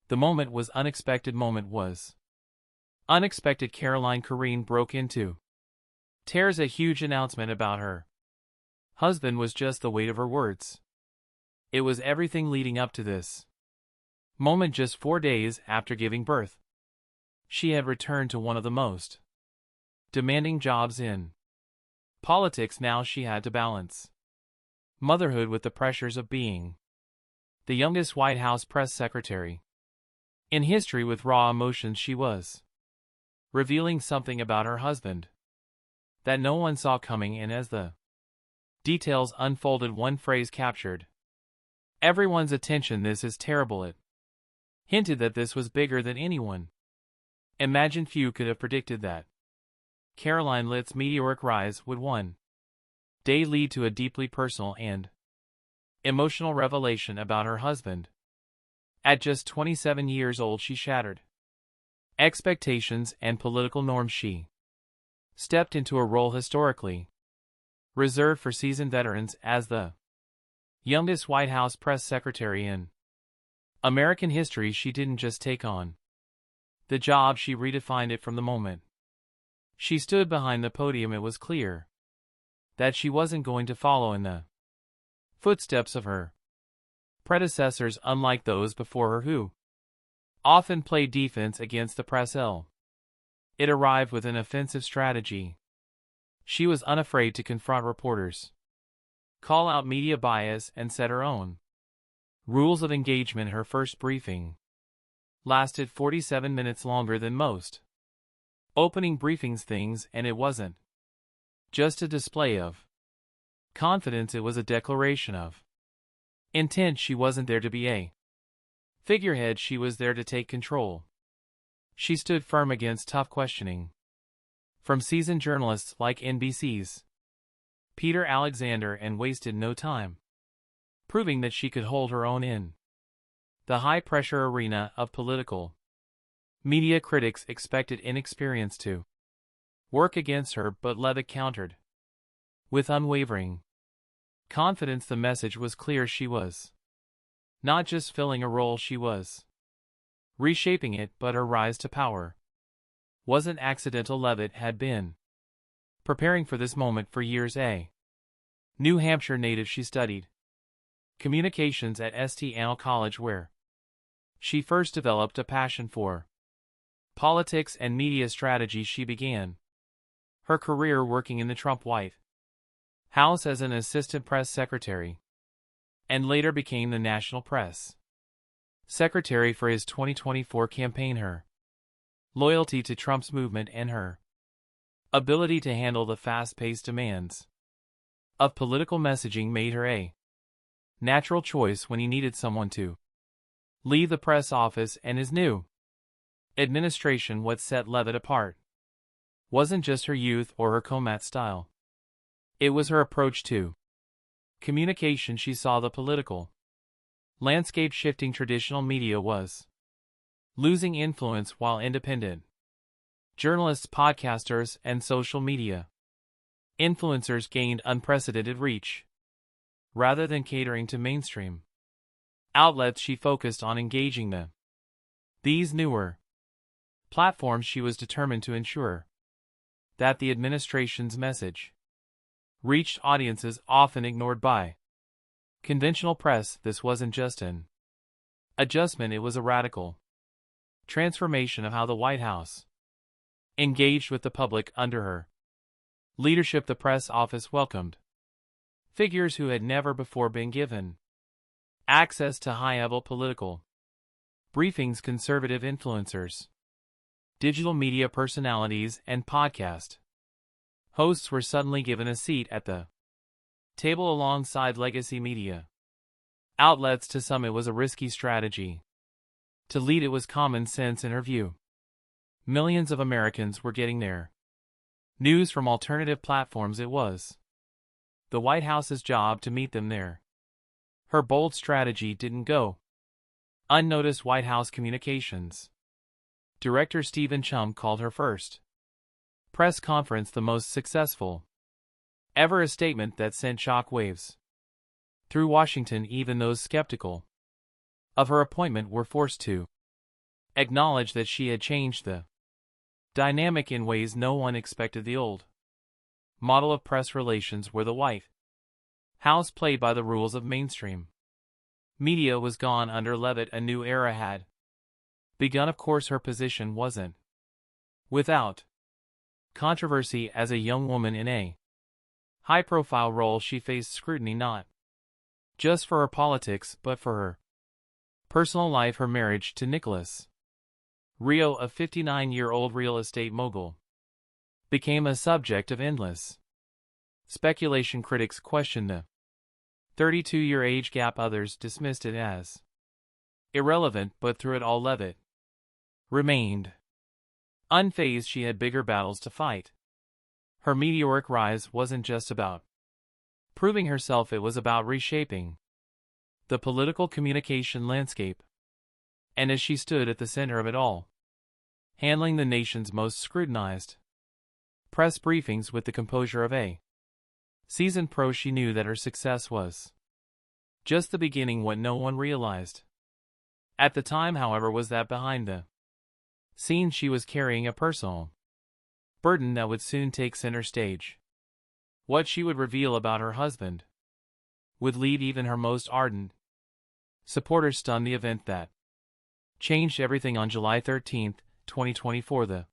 The moment was unexpected. Unexpected. Karoline broke into tears. A huge announcement about her husband was just the weight of her words. It was everything leading up to this moment. Just 4 days after giving birth, she had returned to one of the most demanding jobs in politics. Now she had to balance motherhood with the pressures of being the youngest White House press secretary in history. With raw emotions, she was revealing something about her husband that no one saw coming, and as the details unfolded, one phrase captured everyone's attention. "This is terrible." It hinted that this was bigger than anyone imagined. Few could have predicted that Karoline Leavitt's meteoric rise would one day lead to a deeply personal and emotional revelation about her husband. At just 27 years old, she shattered expectations and political norms. She stepped into a role historically reserved for seasoned veterans as the youngest White House press secretary in American history. She didn't just take on the job, she redefined it. From the moment she stood behind the podium, it was clear that she wasn't going to follow in the footsteps of her predecessors, unlike those before her who often played defense against the press. It arrived with an offensive strategy. She was unafraid to confront reporters, call out media bias, and set her own rules of engagement. Her first briefing lasted 47 minutes, longer than most opening briefings things, and it wasn't just a display of confidence, it was a declaration of intent. She wasn't there to be a figurehead, she was there to take control. She stood firm against tough questioning from seasoned journalists like NBC's Peter Alexander, and wasted no time proving that she could hold her own in the high-pressure arena of political media. Critics expected inexperience to work against her, but Leavitt countered with unwavering confidence. The message was clear. She was not just filling a role, she was reshaping it. But her rise to power wasn't accidental. Leavitt had been preparing for this moment for years. A New Hampshire native, she studied communications at St. Anne College, where she first developed a passion for politics and media strategy. She began her career working in the Trump White House as an assistant press secretary, and later became the national press secretary for his 2024 campaign. Her loyalty to Trump's movement and her ability to handle the fast-paced demands of political messaging made her a natural choice when he needed someone to leave the press office. And his new administration, what set Leavitt apart wasn't just her youth or her combat style. It was her approach to communication. She saw the political landscape shifting. Traditional media was losing influence, while independent journalists, podcasters, and social media influencers gained unprecedented reach. Rather than catering to mainstream outlets, she focused on engaging these newer platforms. She was determined to ensure that the administration's message reached audiences often ignored by conventional press. This wasn't just an adjustment, it was a radical transformation of how the White House engaged with the public. Under her leadership, the press office welcomed figures who had never before been given access to high-level political briefings. Conservative influencers, digital media personalities, and podcast hosts were suddenly given a seat at the table alongside legacy media outlets. To some, it was a risky strategy to lead. It was common sense in her view. Millions of Americans were getting their news from alternative platforms. It was the White House's job to meet them there. Her bold strategy didn't go unnoticed. White House communications director Stephen Chum called her first press conference the most successful ever, a statement that sent shockwaves through Washington. Even those skeptical of her appointment were forced to acknowledged that she had changed the dynamic in ways no one expected. The old model of press relations where the White House played by the rules of mainstream media was gone under Leavitt. A new era had begun. Of course, her position wasn't without controversy. As a young woman in a high-profile role, she faced scrutiny not just for her politics but for her personal life. Her marriage to Nicholas Rio, a 59-year-old real estate mogul, became a subject of endless speculation. Critics questioned the 32-year age gap. Others dismissed it as irrelevant, but through it all Leavitt remained unfazed. She had bigger battles to fight. Her meteoric rise wasn't just about proving herself, it was about reshaping the political communication landscape. And as she stood at the center of it all, handling the nation's most scrutinized press briefings with the composure of a seasoned pro, she knew that her success was just the beginning. What no one realized at the time, however, was that behind the scenes she was carrying a personal burden that would soon take center stage. What she would reveal about her husband would leave even her most ardent supporters stunned. The event that changed everything. On July 13, 2024, the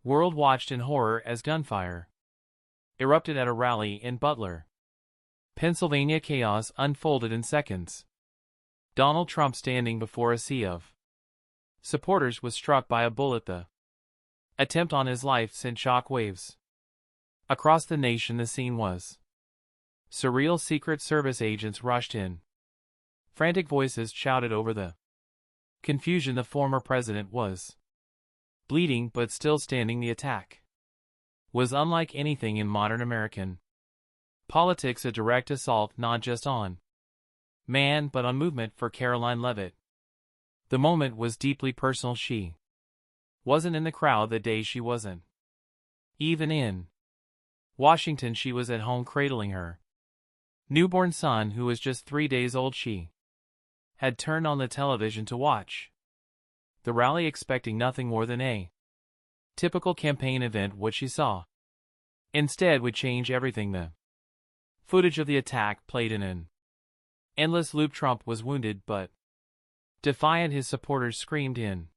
world watched in horror as gunfire erupted at a rally in Butler, Pennsylvania. Chaos unfolded in seconds. Donald Trump, standing before a sea of supporters, was struck by a bullet. The attempt on his life sent shock waves across the nation. The scene was surreal. Secret Service agents rushed in. Frantic voices shouted over the confusion. The former president was bleeding but still standing. The attack was unlike anything in modern American politics, a direct assault not just on man but on movement. For Karoline Leavitt, the moment was deeply personal. She wasn't in the crowd that day. She wasn't even in Washington. She was at home cradling her newborn son, who was just 3 days old. She had turned on the television to watch the rally, expecting nothing more than a typical campaign event. What she saw instead would change everything. The footage of the attack played in an endless loop. Trump was wounded but defiant. His supporters screamed in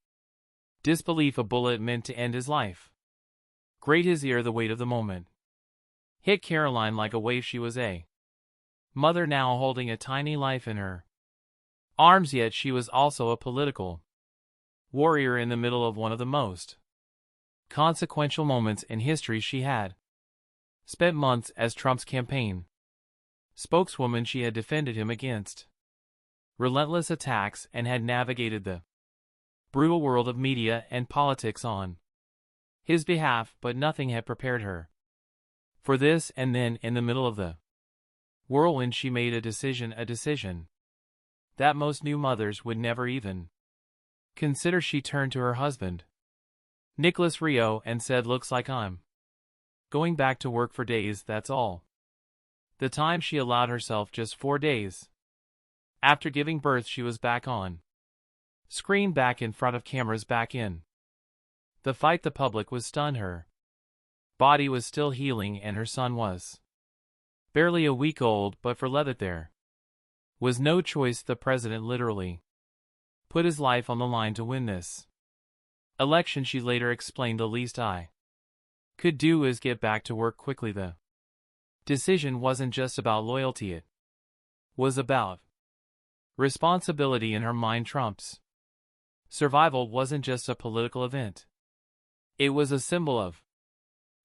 disbelief. A bullet meant to end his life. Grate his ear. The weight of the moment hit Karoline like a wave. She was a mother now, holding a tiny life in her arms, yet she was also a political warrior in the middle of one of the most consequential moments in history. She had spent months as Trump's campaign spokeswoman. She had defended him against relentless attacks and had navigated the brutal world of media and politics on his behalf, but nothing had prepared her for this. And then, in the middle of the whirlwind, she made a decision that most new mothers would never even consider. She turned to her husband, Nicholas Rio, and said, "Looks like I'm going back to work for days." That's all the time she allowed herself. Just 4 days after giving birth, she was back on screen, back in front of cameras, back in the fight. The public was stunned. Her body was still healing and her son was barely a week old, but for Leavitt there was no choice. The president literally put his life on the line to win this election. She later explained, "The least I could do is get back to work quickly." The decision wasn't just about loyalty, it was about responsibility. In her mind, Trump's survival wasn't just a political event. It was a symbol of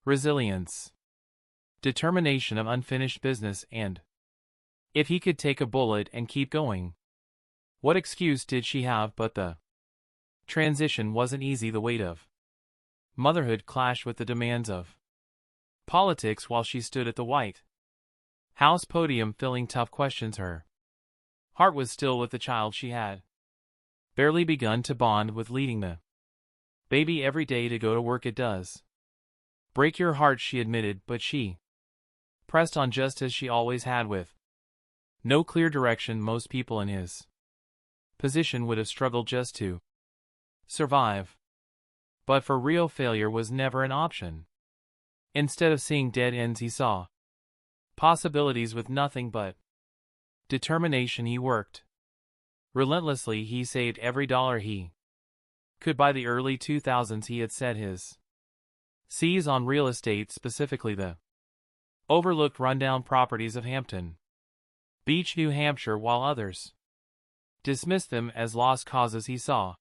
resilience, determination, of unfinished business, and if he could take a bullet and keep going, what excuse did she have? But the transition wasn't easy. The weight of motherhood clashed with the demands of politics while she stood at the White House podium filling tough questions. Her heart was still with the child she had barely begun to bond with, leading the baby every day to go to work. "It does break your heart," she admitted, but she pressed on just as she always had, with no clear direction. Most people in his position would have struggled just to survive. But for Rio, failure was never an option. Instead of seeing dead ends, he saw possibilities. With nothing but determination, he worked relentlessly. He saved every dollar he could. By the early 2000s, he had set his sights on real estate, specifically the overlooked, rundown properties of Hampton Beach, New Hampshire. While others dismissed them as lost causes, he saw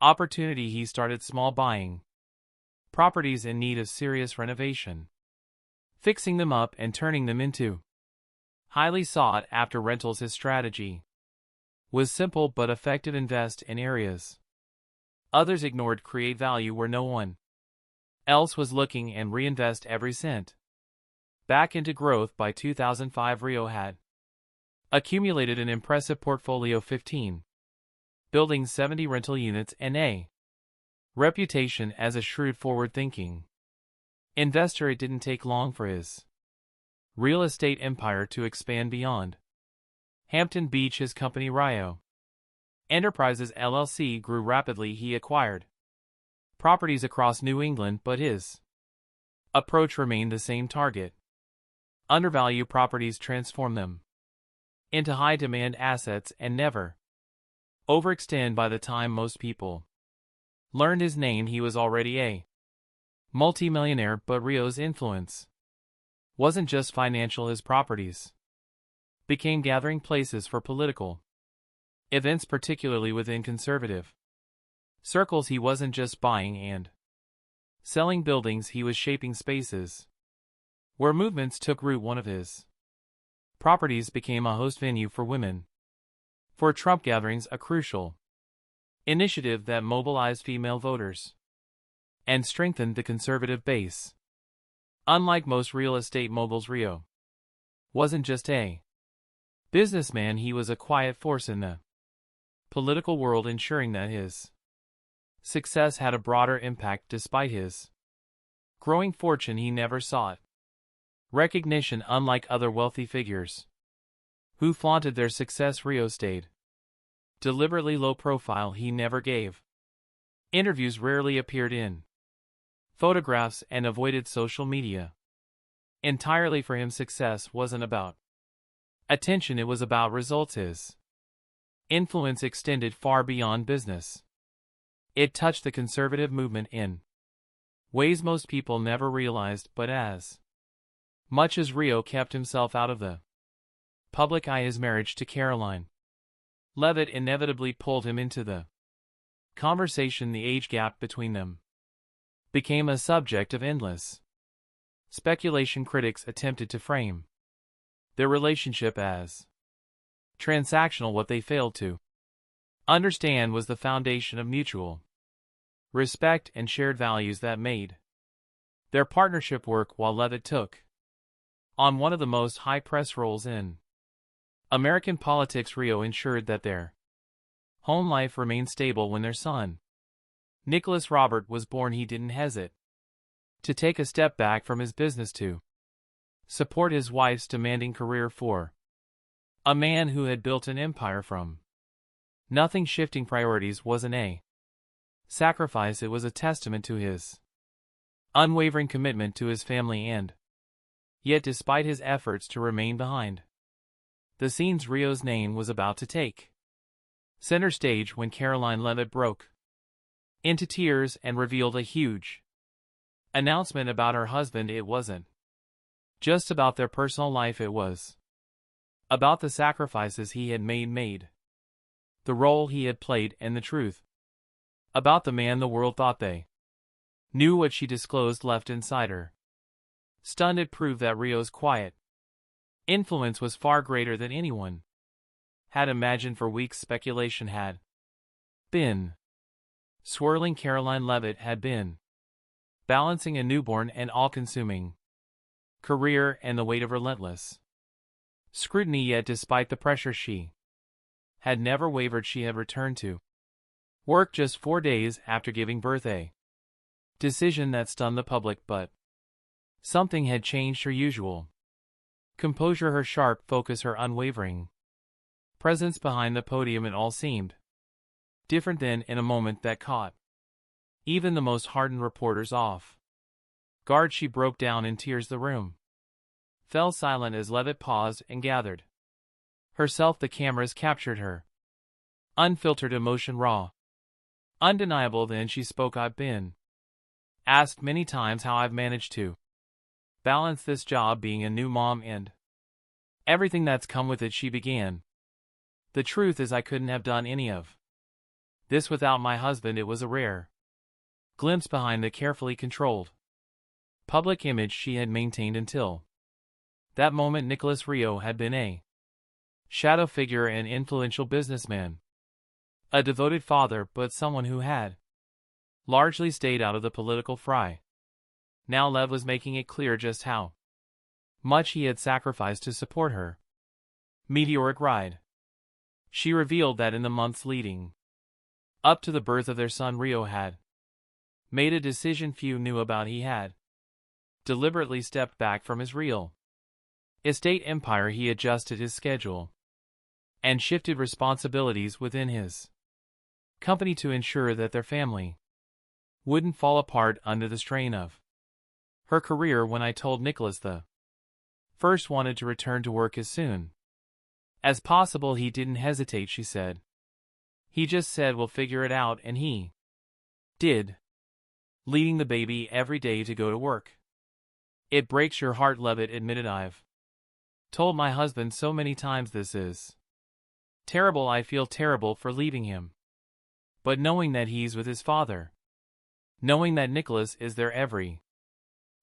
opportunity. He started small, buying properties in need of serious renovation, fixing them up and turning them into highly sought after rentals. His strategy was simple but effective: invest in areas others ignored, create value where no one else was looking, and reinvest every cent back into growth. By 2005, Rio had accumulated an impressive portfolio: 15 buildings, 70 rental units, and a reputation as a shrewd, forward-thinking investor. It didn't take long for his real estate empire to expand beyond Hampton Beach. His company, Rio Enterprises LLC, grew rapidly. He acquired properties across New England, but his approach remained the same: target undervalue properties, transform them into high-demand assets, and never overextend. By the time most people learned his name, he was already a multimillionaire. But Rio's influence wasn't just financial. His properties became gathering places for political events, particularly within conservative circles. He wasn't just buying and selling buildings, he was shaping spaces where movements took root. One of his properties became a host venue for women for Trump gatherings, a crucial initiative that mobilized female voters and strengthened the conservative base. Unlike most real estate moguls, Rio wasn't just a businessman, he was a quiet force in the political world, ensuring that his success had a broader impact. Despite his growing fortune, he never sought recognition. Unlike other wealthy figures who flaunted their success, Rio stayed deliberately low profile. He never gave interviews, rarely appeared in photographs, and avoided social media entirely. For him, success wasn't about attention, it was about results. His influence extended far beyond business. It touched the conservative movement in ways most people never realized. But as much as Rio kept himself out of the public eye, his marriage to Karoline Leavitt inevitably pulled him into the conversation. The age gap between them became a subject of endless speculation. Critics attempted to frame their relationship as transactional. What they failed to understand was the foundation of mutual respect and shared values that made their partnership work. While Leavitt took on one of the most high-press roles in American politics, Rio ensured that their home life remained stable. When their son, Nicholas Robert, was born, he didn't hesitate to take a step back from his business to support his wife's demanding career. For a man who had built an empire from nothing, shifting priorities wasn't a sacrifice, it was a testament to his unwavering commitment to his family. And yet, despite his efforts to remain behind the scenes, Rio's name was about to take center stage when Karoline Leavitt broke into tears and revealed a huge announcement about her husband. It wasn't just about their personal life, it was about the sacrifices he had made, the role he had played, and the truth about the man the world thought they knew. What she disclosed left inside her stunned. It proved that Rio's quiet influence was far greater than anyone had imagined. For weeks, speculation had been swirling. Karoline Leavitt had been balancing a newborn and all-consuming career and the weight of relentless scrutiny. Yet, despite the pressure, she had never wavered. She had returned to work just 4 days after giving birth, a decision that stunned the public. But something had changed. Her usual composure, her sharp focus, her unwavering presence behind the podium, it all seemed Different than in a moment that caught even the most hardened reporters off guard. She broke down in tears. The room fell silent as Leavitt paused and gathered herself. The cameras captured her unfiltered emotion, raw, undeniable. Then she spoke. I've been asked many times how I've managed to balance this job, being a new mom, and everything that's come with it. She began. The truth is, I couldn't have done any of this without my husband. It was a rare glimpse behind the carefully controlled public image she had maintained until that moment. Nicholas Rio had been a shadow figure, an influential businessman, a devoted father, but someone who had largely stayed out of the political fray. Now Lev was making it clear just how much he had sacrificed to support her meteoric ride. She revealed that in the months leading up to the birth of their son, Rio had made a decision few knew about. He had deliberately stepped back from his real estate empire. He adjusted his schedule and shifted responsibilities within his company to ensure that their family wouldn't fall apart under the strain of her career. When I told Nicholas the first wanted to return to work as soon as possible, he didn't hesitate. She said. He just said, we'll figure it out, and he did, leading the baby every day to go to work. It breaks your heart, Leavitt admitted. I've told my husband so many times this is terrible. I feel terrible for leaving him. But knowing that he's with his father, knowing that Nicholas is there every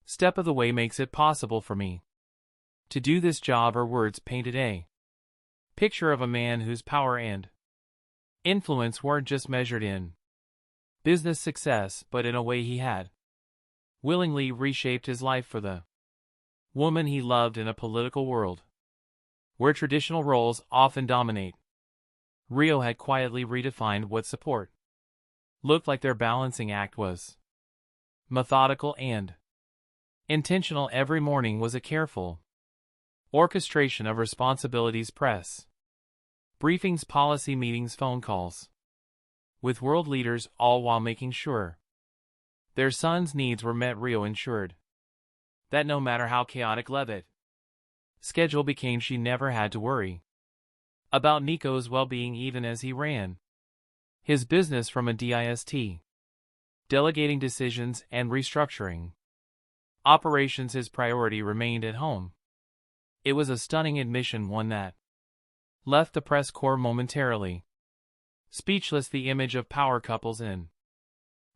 step of the way, makes it possible for me to do this job. Her words painted a picture of a man whose power and influence weren't just measured in business success, but in a way he had willingly reshaped his life for the woman he loved. In a political world where traditional roles often dominate, Rio had quietly redefined what support looked like. Their balancing act was methodical and intentional. Every morning was a careful orchestration of responsibilities: press briefings, policy meetings, phone calls with world leaders, all while making sure their son's needs were met. Rio ensured that no matter how chaotic Leavitt's schedule became, she never had to worry about Nico's well-being, even as he ran his business from a dist, delegating decisions and restructuring operations. His priority remained at home. It was a stunning admission, one that left the press corps momentarily speechless. The image of power couples in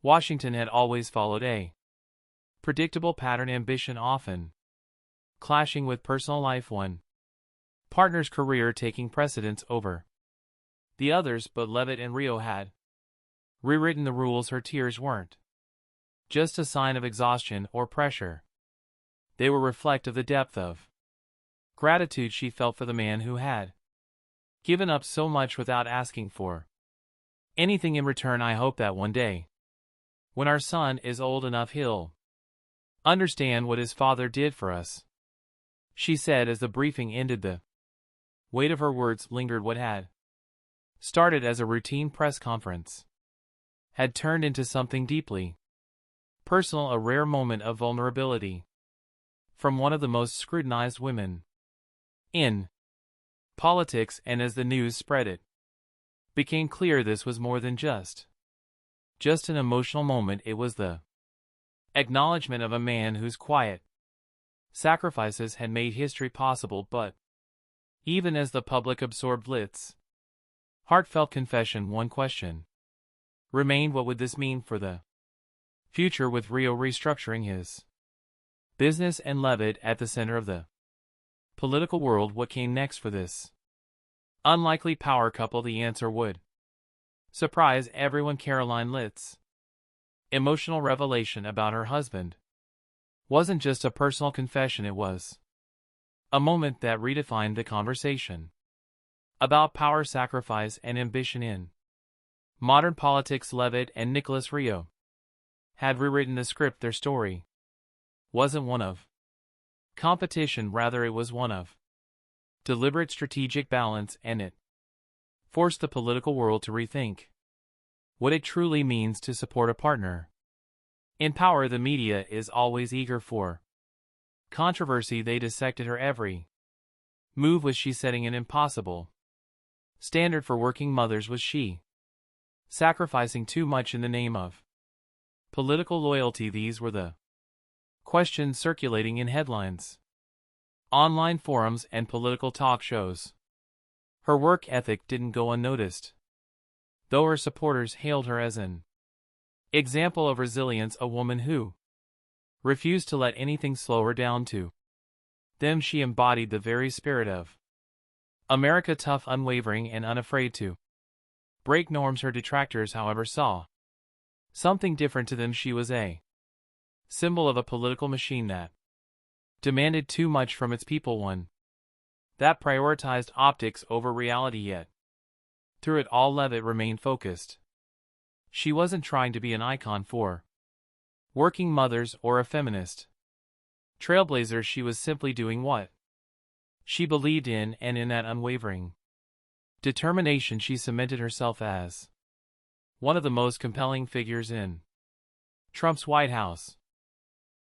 Washington had always followed a predictable pattern: ambition often clashing with personal life, one partner's career taking precedence over the others. But Leavitt and Rio had rewritten the rules. Her tears weren't just a sign of exhaustion or pressure. They were reflective of the depth of gratitude she felt for the man who had given up so much without asking for anything in return. I hope that one day, when our son is old enough, he'll understand what his father did for us, she said as the briefing ended. The weight of her words lingered. What had started as a routine press conference had turned into something deeply personal, a rare moment of vulnerability from one of the most scrutinized women in politics. And as the news spread, it became clear this was more than just an emotional moment. It was the acknowledgement of a man whose quiet sacrifices had made history possible. But even as the public absorbed Litt's heartfelt confession, one question remained: what would this mean for the future, with Rio restructuring his business and Leavitt at the center of the political world? What came next for this unlikely power couple? The answer would surprise everyone. Karoline Leavitt's emotional revelation about her husband wasn't just a personal confession. It was a moment that redefined the conversation about power, sacrifice, and ambition in modern politics. Leavitt and Nicholas Rio had rewritten the script. Their story wasn't one of competition, rather it was one of deliberate strategic balance, and it forced the political world to rethink what it truly means to support a partner. In power, the media is always eager for controversy. They dissected her every move. Was she setting an impossible standard for working mothers? Was she sacrificing too much in the name of political loyalty? These were the questions circulating in headlines, online forums, and political talk shows. Her work ethic didn't go unnoticed, though her supporters hailed her as an example of resilience, a woman who refused to let anything slow her down. To them, she embodied the very spirit of America, tough, unwavering, and unafraid to break norms. Her detractors, however, saw something different. To them, she was a symbol of a political machine that demanded too much from its people, one that prioritized optics over reality. Yet through it all, Leavitt remained focused. She wasn't trying to be an icon for working mothers or a feminist trailblazer. She was simply doing what she believed in, and in that unwavering determination she cemented herself as one of the most compelling figures in Trump's White House.